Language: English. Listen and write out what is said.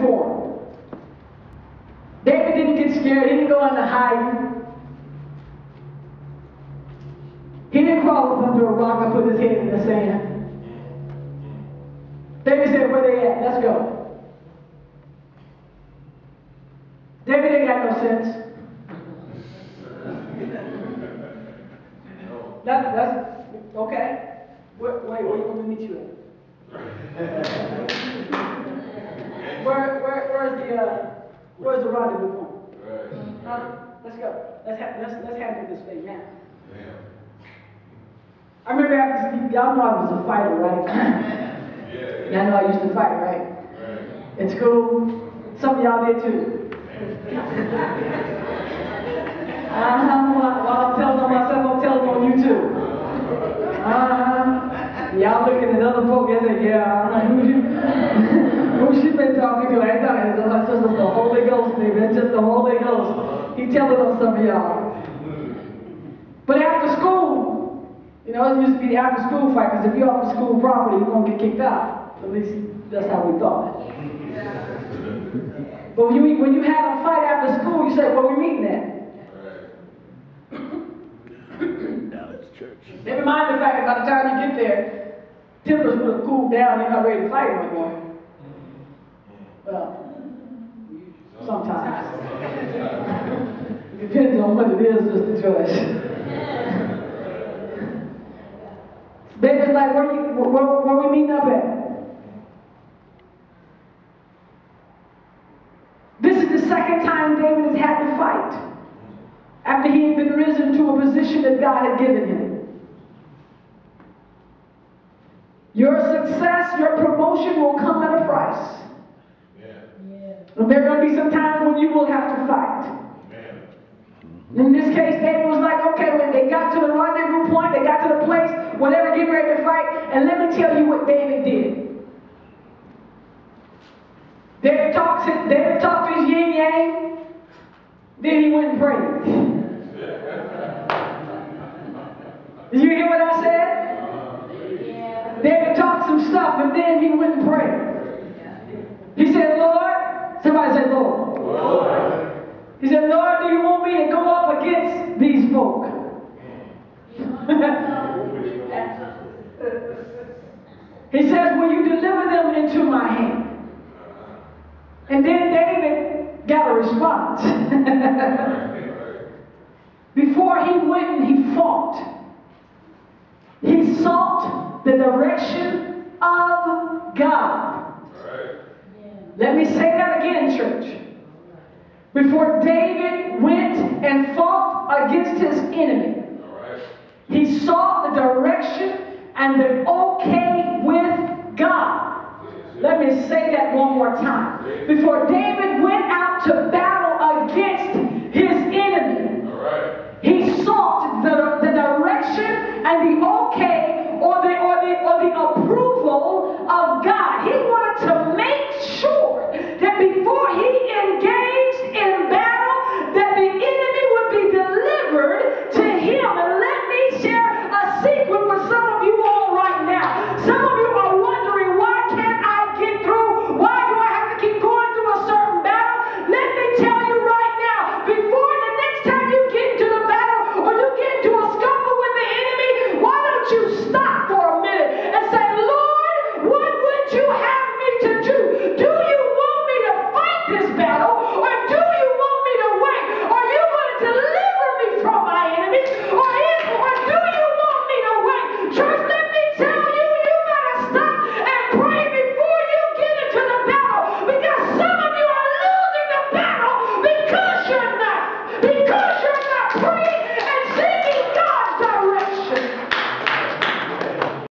for him. David didn't get scared. He didn't go into hiding. He didn't crawl up under a rock and put his head in the sand. David said, where they at? Let's go. David ain't got no sense. That's okay. Where you want me to meet you at? Where's the rendezvous point? Let's go. Let's handle this thing now. I remember after y'all know I was a fighter, right? Y'all know I used to fight, right? In school, some of y'all did too. While I'm telling on myself, I'm telling on you too. Y'all looking at other folk and say, yeah, I'm like, who she been talking to? I ain't talking to. It's just the Holy Ghost, baby. It's just the Holy Ghost. He telling on some of y'all. But after school, you know, it used to be the after school fight, because if you're off the school property, you're going to get kicked out. At least that's how we thought. But when you have a fight after school, you say, where we meeting at? Now it's church. Never mind the fact that by the time you get there, tempers would have cooled down and you're not ready to fight anymore. Well, sometimes. It depends on what it is, Mr. Joyce. David's like, where we meeting up at? This is the second time David has had to fight after he had been risen to a position that God had given him. Your success, your promotion will come at a price. And there are going to be some times when you will have to fight. In this case, David was like, okay, when they got to the rendezvous point, they got to the place where they were getting ready to fight, and let me tell you what David did. David talked his yin yang, then he went and prayed. Did you hear what I said? Yeah. David talked some stuff, and then he went and prayed. He said, Lord, somebody said, Lord. Lord. He said, Lord, do you want me to go up against these folk? He says, will you deliver them into my hand? And then David got a response. Before he went and he fought, he sought the direction of God. Let me say that again, church. Before David went and fought against his enemy, he sought the direction and the okay with God. Let me say that one more time. Before David went out to battle against his enemy, he sought the direction and the okay or the approval